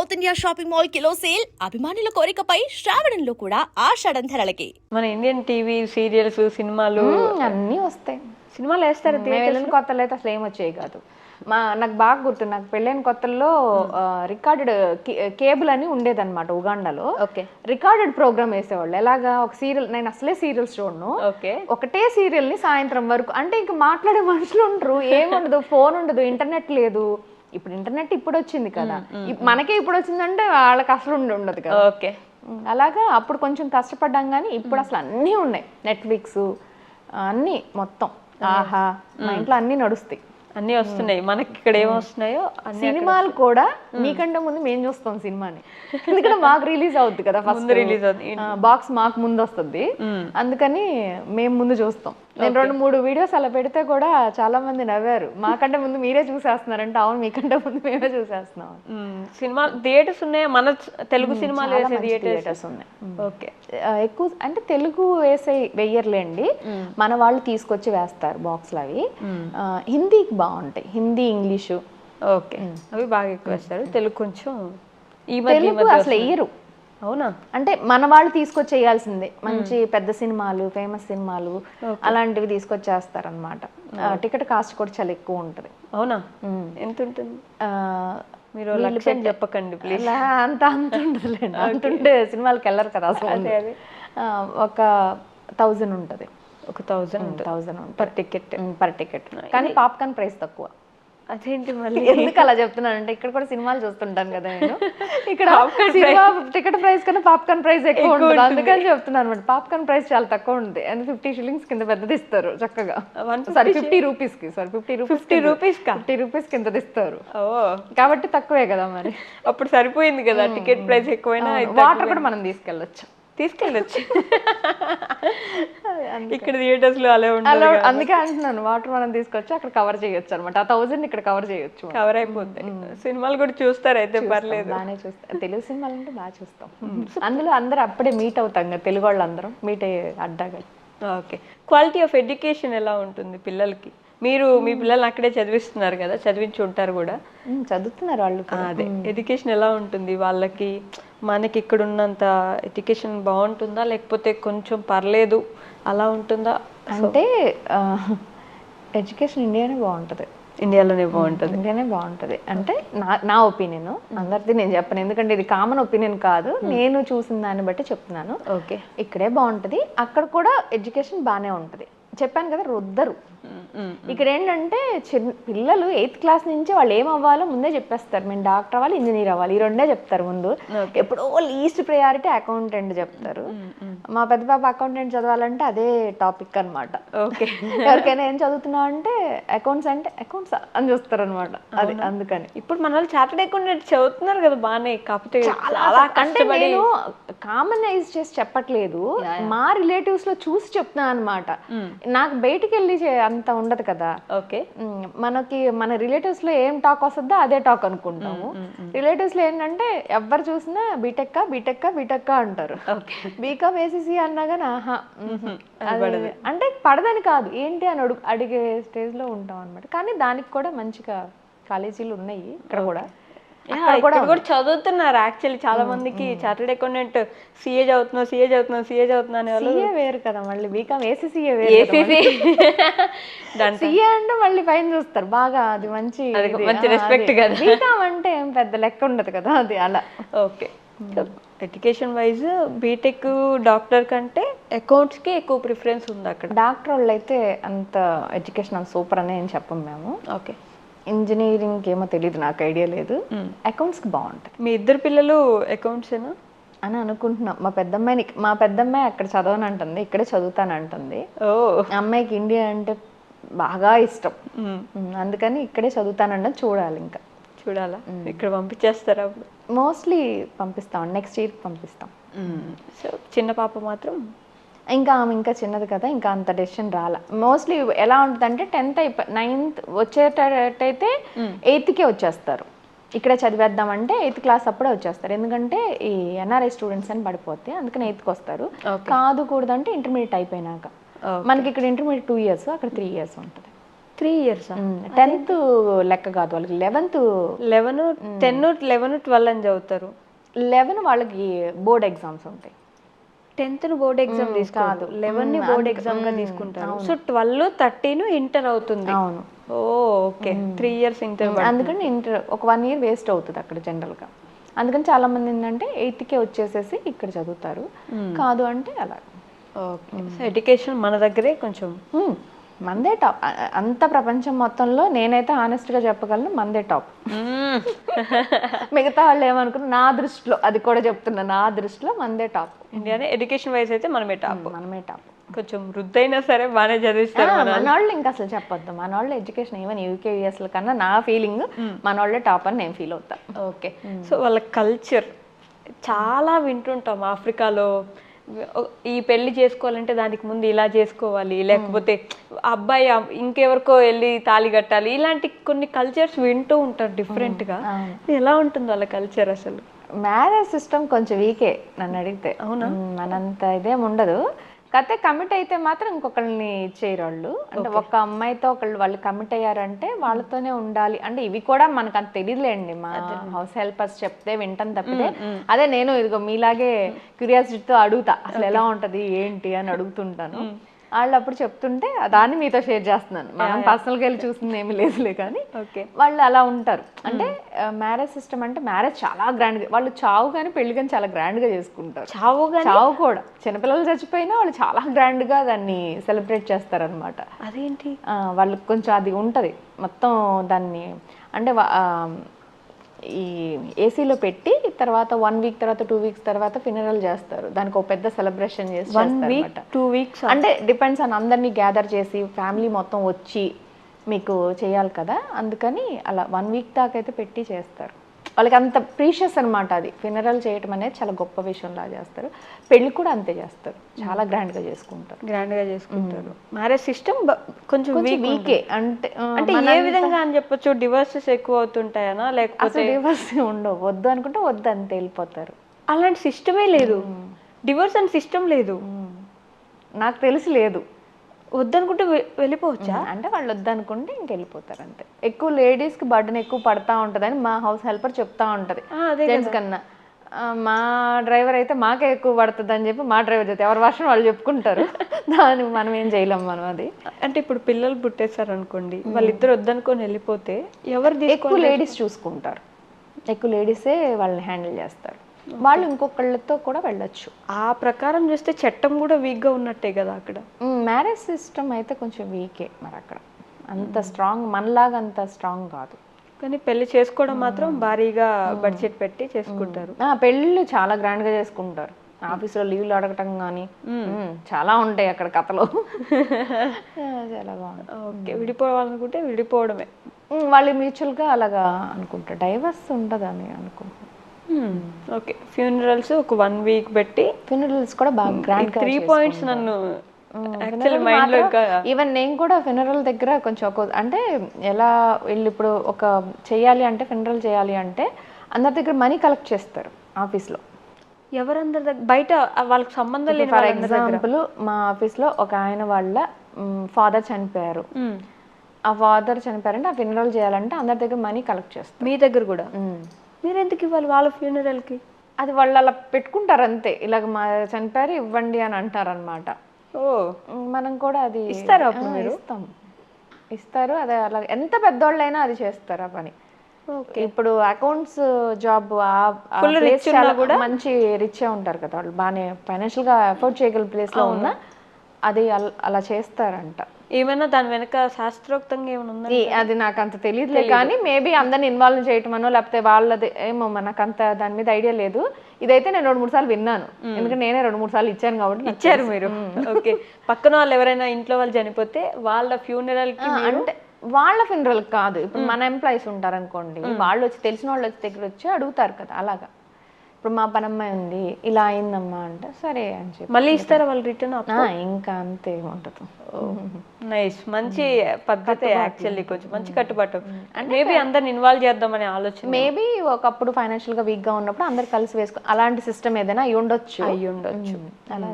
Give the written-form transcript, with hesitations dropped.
South India shopping mall kilo sale అభిమానుల కోరికపై శ్రావణంలో కూడా ఆషాఢం ధరలకి. మన ఇండియన్ టీవీ సీరియల్స్ సినిమాలు అన్నీ వస్తాయి. సినిమాలు వేస్తారు వెళ్ళిన కొత్తలో అయితే అసలు ఏం వచ్చేవి కాదు. నాకు బాగా గుర్తు, నాకు పెళ్ళైన కొత్తల్లో రికార్డెడ్ కేబుల్ అని ఉండేదన్నమాట ఉగాండాలో. ఓకే, రికార్డెడ్ ప్రోగ్రామ్ వేసేవాళ్ళు. ఎలాగా ఒక సీరియల్, నేను అసలే సీరియల్స్ చూడను. ఓకే, ఒకటే సీరియల్ ని సాయంత్రం వరకు, అంటే ఇంకా మాట్లాడే మనుషులు ఉండరు, ఏముండదు, ఫోన్ ఉండదు, ఇంటర్నెట్ లేదు. ఇప్పుడు ఇంటర్నెట్ ఇప్పుడు వచ్చింది కదా, మనకే ఇప్పుడు వచ్చిందంటే వాళ్ళకి అసలు ఉండదు కదా. ఓకే, అలాగా అప్పుడు కొంచెం కష్టపడ్డాం, కానీ ఇప్పుడు అసలు అన్నీ ఉన్నాయి. నెట్ఫ్లిక్స్ అన్నీ మొత్తం, ఆహా, మా ఇంట్లో అన్నీ నడుస్తాయి, అన్నీ వస్తున్నాయి. మనకి ఇక్కడ ఏం వస్తున్నాయో సినిమాలు కూడా మీకంటే ముందు మేము చూస్తాం సినిమాని. ఎందుకంటే మాకు రిలీజ్ అవుతుంది కదా, ఫస్ట్ రిలీజ్ అవుతుంది, బాక్స్ మాకు ముందు వస్తుంది, అందుకని మేము ముందు చూస్తాం. నేను 2-3 వీడియోస్ అలా పెడితే కూడా చాలా మంది నవ్వారు, మాకంటే ముందు మీరే చూసేస్తున్నారంటే. అవును, మీకంటే ముందు మేమే చూసేస్తున్నాం. సినిమా థియేటర్స్ ఉన్నాయా మన తెలుగు సినిమాలు వేసే థియేటర్స్ ఉన్నాయి. ఓకే, ఎక్కువ అంటే తెలుగు వెయ్యర్లేండి, మన వాళ్ళు తీసుకొచ్చి వేస్తారు బాక్స్లు. అవి హిందీకి బాగుంటాయి, హిందీ ఇంగ్లీషు. ఓకే, అవి బాగా ఎక్కువ వేస్తారు. తెలుగు కొంచెం తెలుగు అసలు వెయ్యరు. అవునా? అంటే మన వాళ్ళు తీసుకొచ్చి వేయాల్సిందే, మంచి పెద్ద సినిమాలు, ఫేమస్ సినిమాలు అలాంటివి తీసుకొచ్చేస్తారు అనమాట. టికెట్ కాస్ట్ కూడా చాలా ఎక్కువ ఉంటుంది. అవునా? ఎంత ఉంటుంది? మీరు లక్ష్యం చెప్పకండి ప్లీజ్. అంత ఉండదులేండి, అంతుంటే సినిమాలకి వెళ్ళరు కదా అసలు. అదే ఒక 1000 ఉంటుంది. ఒక 1000 పర్ టికెట్. కానీ పాప్కార్న్ ప్రైస్ తక్కువ. అదేంటి మళ్ళీ? ఎందుకు అలా చెప్తున్నానంటే, ఇక్కడ కూడా సినిమాలు చూస్తుంటాను కదా నేను, ఇక్కడ సినిమా టికెట్ ప్రైస్ కన్నా పాప్కార్న్ ప్రైస్ ఎక్కువ ఉంటుంది, అందుకని చెప్తున్నాను అనమాట. పాప్కార్న్ ప్రైస్ చాలా తక్కువ ఉంటుంది, అండ్ 50 shillings కింద పెద్దది ఇస్తారు చక్కగా. సారీ, 50 rupees కి, సారీ 50 rupees కింద ఇస్తారు, కాబట్టి తక్కువే కదా మరి. అప్పుడు సరిపోయింది కదా, టికెట్ ప్రైస్ ఎక్కువైనా. వాటర్ కూడా మనం తీసుకెళ్ళొచ్చు. ఇక్కడ థియేటర్స్ లో అలా ఉండదు, అందుకే అంటున్నాను, వాటర్ మనం తీసుకొచ్చి అక్కడ కవర్ చేయొచ్చు అనమాట. ఆ 1000 ఇక్కడ కవర్ చేయొచ్చు, కవర్ అయిపోతాయి. సినిమాలు కూడా చూస్తారు అయితే? పర్లేదు, బాగానే చూస్తాం. తెలుగు సినిమాలు అంటే బాగా చూస్తాం. అందులో అందరూ అప్పుడే మీట్ అవుతాం కదా, తెలుగు వాళ్ళు అందరం మీట్ అయ్యే అడ్డాగా. ఓకే, క్వాలిటీ ఆఫ్ ఎడ్యుకేషన్ ఎలా ఉంటుంది పిల్లలకి? మీరు మీ పిల్లల్ని అక్కడే చదివిస్తున్నారు కదా, చదివించి ఉంటారు కూడా. చదువుతున్నారు వాళ్ళు. అదే, ఎడ్యుకేషన్ ఎలా ఉంటుంది వాళ్ళకి? మనకి ఇక్కడ ఉన్నంత ఎడ్యుకేషన్ బాగుంటుందా, లేకపోతే కొంచెం పర్లేదు అలా ఉంటుందా? అంటే ఎడ్యుకేషన్ ఇండియానే బాగుంటుంది. ఇండియానే బాగుంటుంది అంటే నా ఒపీనియన్, అందరిది నేను చెప్పను, ఎందుకంటే ఇది కామన్ ఒపీనియన్ కాదు, నేను చూసిన దాన్ని బట్టి చెప్తున్నాను. ఓకే, ఇక్కడే బాగుంటుంది, అక్కడ కూడా ఎడ్యుకేషన్ బాగానే ఉంటుంది. చెప్పాను కదా, రుద్దరు. ఇక్కడ ఏంటంటే పిల్లలు 8th క్లాస్ నుంచి వాళ్ళు ఏం అవ్వాలో ముందే చెప్పేస్తారు. మేము డాక్టర్ అవ్వాలి, ఇంజనీర్ అవ్వాలి, ఈ రెండే చెప్తారు ముందు. ఎప్పుడో లీస్ట్ ప్రయారిటీ అకౌంటెంట్ చెప్తారు. మా పెద్ద పాప అకౌంటెంట్ చదవాలంటే అదే టాపిక్ అనమాట. ఓకే, ఎవరికైనా ఏం చదువుతున్నావు అంటే అకౌంట్స్ అంటే అకౌంట్స్ అని చూస్తారు అనమాట. అది అందుకని ఇప్పుడు మన వాళ్ళు చార్టెడ్ అకౌంటెంట్ చదువుతున్నారు కదా బాగానే, కాకపోతే అంటే నేను కామనైజ్ చేసి చెప్పట్లేదు, మా రిలేటివ్స్ లో చూసి చెప్తున్నాను అనమాట. నాకు బయటికి వెళ్ళి అంత ఉండదు కదా. ఓకే, మనకి మన రిలేటివ్స్ లో ఏం టాక్ వస్తుందో అదే టాక్ అనుకుంటాము. రిలేటివ్స్ లో ఏంటంటే ఎవరు చూసినా బీటెక్ అంటారు. బీకామ్ ఏసీసీ అన్నా కానీ ఆహా అంటే పడదని కాదు, ఏంటి అని అడిగే స్టేజ్ లో ఉంటాం అనమాట. కానీ దానికి కూడా మంచిగా కాలేజీలు ఉన్నాయి ఇక్కడ కూడా. కూడా చదువుతున్నారు యాక్చువల్లీ చాలా మందికి. చార్టెడ్ అకౌంటెంట్ సిఏ చదువుతున్నా అనే వాళ్ళు వేరు కదా, మళ్ళీ బీకామ్ ఏసీసీఏ వేరు. సిఏ అంటే మళ్ళీ పైన చూస్తారు బాగా, అది మంచి రెస్పెక్ట్ కదా. బీకామ్ అంటే ఏం పెద్ద లెక్క ఉండదు కదా, అది అలా. Okay, education wise BTech doctor కంటే అకౌంట్స్కి ఎక్కువ ప్రిఫరెన్స్ ఉంది అక్కడ. డాక్టర్ వాళ్ళు అయితే అంత ఎడ్యుకేషన్ అంత సూపర్ అని ఏం చెప్పం మేము. ఓకే, ఇంజనీరింగ్ ఏమో తెలియదు, నాకు ఐడియా లేదు. అకౌంట్స్కి బాగుంటుంది. మీ ఇద్దరు పిల్లలు అకౌంట్సేనా అని అనుకుంటున్నాం. మా పెద్దమ్మాయి అక్కడ చదవని అంటుంది, ఇక్కడే చదువుతానంటుంది. అమ్మాయికి ఇండియా అంటే బాగా ఇష్టం, అందుకని ఇక్కడే చదువుతానంటే చూడాలి. ఇంకా చూడాలా? ఇక్కడ పంపించేస్తారా? అప్పుడు మోస్ట్లీ పంపిస్తాం, నెక్స్ట్ ఇయర్ పంపిస్తాం. సో చిన్న పాప మాత్రం ఇంకా చిన్నది కదా, ఇంకా అంత డెసిషన్ రాలా. మోస్ట్లీ ఎలా ఉంటుందంటే 10th 9th వచ్చేటట్టయితే 8thకే వచ్చేస్తారు. ఇక్కడే చదివేద్దామంటే 8th క్లాస్ అప్పుడే వచ్చేస్తారు, ఎందుకంటే ఈ ఎన్ఆర్ఐ స్టూడెంట్స్ అని పడిపోతే, అందుకని 8thకి వస్తారు. కాదు కూడదంటే ఇంటర్మీడియట్ అయిపోయినాక. మనకి ఇక్కడ ఇంటర్మీడియట్ 2 years, అక్కడ 3 years ఉంటుంది. 3 years 10th లెక్క కాదు వాళ్ళకి 11th 11 10 11 12 అని చదువుతారు. 11 వాళ్ళకి బోర్డ్ ఎగ్జామ్స్ ఉంటాయి. 10th బోర్డ్ ఎగ్జామ్ తీసుకోదు, 11 ని బోర్డ్ ఎగ్జామ్ గా తీసుకుంటారు. సో 12 13 ఇంటర్ అవుతుంది. అవును. Okay 3 years inter. అందుకని ఇంటర్ ఒక 1 year వేస్ట్ అవుతుంది అక్కడ జనరల్గా. అందుకని చాలా మంది ఏంటంటే 8కే వచ్చేసేసి ఇక్కడ చదువుతారు. కాదు అంటే అలా. ఓకే సో ఎడ్యుకేషన్ మన దగ్గరే కొంచెం మందే టాప్. అంత ప్రపంచం మొత్తంలో నేనైతే హానెస్ట్గా చెప్పగలను మందే టాప్. మిగతా వాళ్ళు ఏమనుకున్నా నా దృష్టిలో, అది కూడా చెప్తున్నా, నా దృష్టిలో మందే టాప్. ఇండియానే ఎడ్యుకేషన్ వైజ్ అయితే మనమే టాప్. మనమే టాప్. కొంచెం వృద్ధైనా సరే బాగానే చదివిస్తారు. మన వాళ్ళు ఇంకా అసలు చెప్పొద్దు, మన వాళ్ళు ఎడ్యుకేషన్ ఈవెన్ యూకే యూఎస్ల కన్నా నా ఫీలింగ్ మన వాళ్ళే టాప్ అని నేను ఫీల్ అవుతా. ఓకే సో వాళ్ళ కల్చర్ చాలా వింటుంటాం. ఆఫ్రికాలో ఈ పెళ్లి చేసుకోవాలంటే దానికి ముందు ఇలా చేసుకోవాలి, లేకపోతే అబ్బాయి ఇంకెవరికో వెళ్ళి తాళి కట్టాలి, ఇలాంటి కొన్ని కల్చర్స్ వింటూ ఉంటారు డిఫరెంట్గా. ఎలా ఉంటుంది వాళ్ళ కల్చర్ అసలు? మ్యారేజ్ సిస్టమ్ కొంచెం వీకే నన్ను అడిగితే. అవునా? మనంత ఇదేం ఉండదు. కాకపోతే కమిట్ అయితే మాత్రం ఇంకొకళ్ళని ఇచ్చేయరు వాళ్ళు. అంటే ఒక అమ్మాయితో వాళ్ళు కమిట్ అయ్యారంటే వాళ్ళతోనే ఉండాలి. అంటే ఇవి కూడా మనకు అంత తెలియదులేండి, మా హౌస్ హెల్పర్స్ చెప్తే వింటాను తప్పితే. అదే నేను ఇదిగో మీలాగే క్యూరియాసిటీతో అడుగుతా అసలు ఎలా ఉంటది ఏంటి అని అడుగుతుంటాను. వాళ్ళు అప్పుడు చెప్తుంటే దాన్ని మీతో షేర్ చేస్తున్నాను. మనం పర్సనల్గా వెళ్ళి చూస్తుంది ఏమీ లేదులే కానీ వాళ్ళు అలా ఉంటారు. అంటే మ్యారేజ్ సిస్టమ్ అంటే మ్యారేజ్ చాలా గ్రాండ్గా, వాళ్ళు చావు కానీ పెళ్లి కానీ చాలా గ్రాండ్గా చేసుకుంటారు. చావు కూడా చిన్నపిల్లలు చచ్చిపోయినా వాళ్ళు చాలా గ్రాండ్గా దాన్ని సెలబ్రేట్ చేస్తారనమాట. అదేంటి? వాళ్ళకి కొంచెం అది ఉంటుంది మొత్తం దాన్ని. అంటే ఈ ఏసీలో పెట్టి తర్వాత 1 week తర్వాత 2 weeks తర్వాత ఫినరల్ చేస్తారు. దానికి ఒక పెద్ద సెలబ్రేషన్ చేసి 1 week 2 weeks అంటే డిపెండ్స్ ఆన్ అందరినీ గ్యాదర్ చేసి ఫ్యామిలీ మొత్తం వచ్చి మీకు చేయాలి కదా, అందుకని అలా 1 week దాకా అయితే పెట్టి చేస్తారు. వాళ్ళకి అంత ప్రీషియస్ అనమాట అది. ఫినరల్ చేయటం అనేది చాలా గొప్ప విషయంలా చేస్తారు. పెళ్లి కూడా అంతే చేస్తారు, చాలా గ్రాండ్గా చేసుకుంటారు. మ్యారేజ్ సిస్టమ్ కొంచెం వీకే. అంటే ఏ విధంగా అని చెప్పొచ్చు? డివోర్సెస్ ఎక్కువ అవుతుంటాయనా, లేకపోతే డివోర్స్ ఉండవు? వద్దు అనుకుంటే వద్దు అంతే వెళ్ళిపోతారు. అలాంటి సిస్టమే లేదు, డివోర్స్ అని సిస్టమ్ లేదు. నాకు తెలిసి లేదు. వద్దనుకుంటే వెళ్ళిపోవచ్చా? అంటే వాళ్ళు వద్దనుకుంటే ఇంకెళ్ళిపోతారు అంతే. ఎక్కువ లేడీస్కి బర్డెన్ ఎక్కువ పడతా ఉంటుందని మా హౌస్ హెల్పర్ చెప్తా ఉంటుంది జెంట్స్ కన్నా. మా డ్రైవర్ అయితే మాకే ఎక్కువ పడుతుంది అని చెప్పి మా డ్రైవర్ చెప్తే ఎవరి వర్షం వాళ్ళు చెప్పుకుంటారు. దాన్ని మనం ఏం చేయలేం. మనం అది అంటే ఇప్పుడు పిల్లలు పుట్టేశారు అనుకోండి, వాళ్ళిద్దరు వద్దనుకొని వెళ్ళిపోతే ఎవరు? ఎక్కువ లేడీస్ చూసుకుంటారు, ఎక్కువ లేడీసే వాళ్ళని హ్యాండిల్ చేస్తారు. వాళ్ళు ఇంకొకళ్ళతో కూడా వెళ్ళొచ్చు. ఆ ప్రకారం చూస్తే చట్టం కూడా వీక్గా ఉన్నట్టే కదా అక్కడ. మ్యారేజ్ సిస్టమ్ అయితే కొంచెం వీకే మరి అక్కడ. అంత స్ట్రాంగ్ మనలాగా అంత స్ట్రాంగ్ కాదు. కానీ పెళ్లి చేసుకోవడం మాత్రం భారీగా బడ్జెట్ పెట్టి చేసుకుంటారు. పెళ్ళిళ్ళు చాలా గ్రాండ్గా చేసుకుంటారు. ఆఫీస్లో లీవ్లు అడగటం కానీ చాలా ఉంటాయి అక్కడ కథలు. చాలా బాగుంది. ఓకే విడిపోవాలనుకుంటే విడిపోవడమే. వాళ్ళు మ్యూచువల్గా అలాగా అనుకుంటారు. డైవర్స్ ఉండదని అనుకుంటారు. ఓకే ఫ్యూనరల్స్ ఒక 1 week పెట్టి, ఫ్యూనరల్స్ కూడా బాగా గ్రాండ్. 3 points నన్ను ఈవెన్ నేను కూడా ఫినరల్ దగ్గర కొంచెం అంటే ఎలా వీళ్ళు ఇప్పుడు ఒక చేయాలి అంటే ఫినరల్ చేయాలి అంటే అందరి దగ్గర మనీ కలెక్ట్ చేస్తారు ఆఫీస్లో. ఎవరందరి దగ్గర? బయట వాళ్ళకి సంబంధం లేదు. ఫర్ ఎగ్జాంపుల్ మా ఆఫీస్లో ఒక ఆయన వాళ్ళ ఫాదర్ చనిపోయారు. ఆ ఫాదర్ చనిపోయారంటే ఆ ఫినరల్ చేయాలంటే అందరి దగ్గర మనీ కలెక్ట్ చేస్తారు. మీ దగ్గర కూడా? మీరు ఎందుకు ఇవ్వాలి వాళ్ళ ఫ్యూనరల్కి? అది వాళ్ళు అలా పెట్టుకుంటారు అంతే. ఇలాగ మా చనిపోయారు ఇవ్వండి అని అంటారనమాట. మనం కూడా అది ఇస్తారు. అప్పుడు మీరు ఇస్తారు. అదే అలా ఎంత పెద్దోళ్ళైనా అది చేస్తారు ఆ పని. ఇప్పుడు అకౌంట్స్ జాబ్ కూడా మంచి రిచ్ ఉంటారు కదా వాళ్ళు, బాగానే ఫైనాన్షియల్ గా అఫోర్డ్ చేయగల ప్లేస్ లో ఉన్నా అది అలా చేస్తారంట. ఏమైనా దాని వెనక శాస్త్రోక్తంగా ఏమైనా ఉందా? అది నాకు అంత తెలియదులే కానీ మేబీ అందరిని ఇన్వాల్వ్ చేయటమనో లేకపోతే వాళ్ళది ఏమో నాకు అంత దాని మీద ఐడియా లేదు. ఇదైతే నేను 2-3 సార్లు విన్నాను, ఎందుకంటే నేనే 2-3 సార్లు ఇచ్చాను కాబట్టి. ఇచ్చారు మీరు? ఓకే. పక్కన వాళ్ళు ఎవరైనా ఇంట్లో వాళ్ళు చనిపోతే వాళ్ళ ఫ్యూనరల్ కి అంటే వాళ్ళ ఫినరల్ కాదు, ఇప్పుడు మన ఎంప్లాయీస్ ఉంటారు అనుకోండి, వాళ్ళు వచ్చి తెలిసిన వాళ్ళు వచ్చి దగ్గర వచ్చి అడుగుతారు కదా. అలాగా ఇప్పుడు మా పనమ్మాయి ఉంది ఇలా అయిందమ్మా అంటే సరే అని చెప్పి మళ్ళీ ఇస్తారా వాళ్ళు రిటర్న్? ఇంకా అంతే ఉంటుంది. నైస్. మంచి పద్ధతి యాక్చువల్లీ, కొంచెం మంచి కట్టుబాటు. మేబీ అందరిని ఇన్వాల్వ్ చేద్దామనే ఆలోచన. మేబీ ఒకప్పుడు ఫైనాన్షియల్ గా వీక్ గా ఉన్నప్పుడు అందరు కలిసి వేసుకో అలాంటి సిస్టమ్ ఏదైనా అయ్యి ఉండొచ్చు. అలా